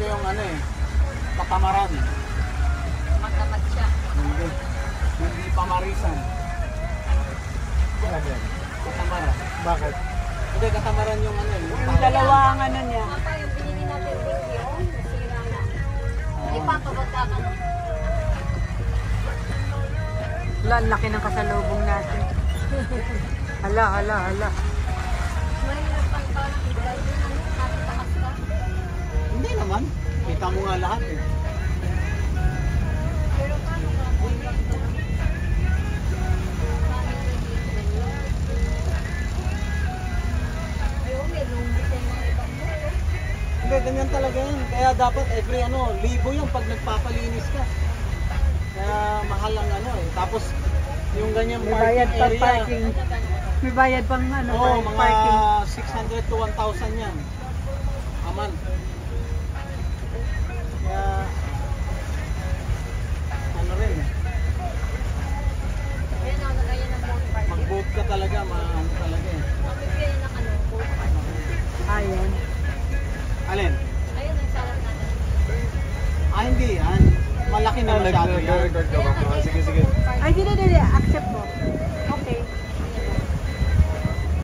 yung ano eh, katamaran. Magtamad siya. Hindi pamarisan. Katamaran. Bakit? Hindi, katamaran yung ano eh. Yung dalawa ang ano niya. Papa, yung pinili natin video, nasira na. Hindi pa, pabagka ka na. Wala, ang laki ng kasalubong natin. Hala. Mahirap pang parang i-drive yun, ano, nakitakas ka. Hindi naman. Kita mo nga lahat eh. Pero paano ka? Bulang ka lang. Ayun, may lumbi sa mga ibang mo. Hindi, ganyan talaga yan. Kaya dapat every libo yung pag nagpapalinis ka. Kaya mahal ang ano eh. Tapos yung ganyang May bayad parking pang area. parking. May bayad pang ano, Oo, mga parking. 600 to 1,000 yan. Aman. Kaya ano rin eh. Ayan ako, nagayan ng boat park. Mag-boat ka talaga, ano talaga eh. Magbibigay ng ano, boat park. Ayan. Alin? Ayun, ang sarap natin. Hindi yan. Malaki na masyado yan. Nag-record ka ba? Sige. Ay, hindi. Accept mo.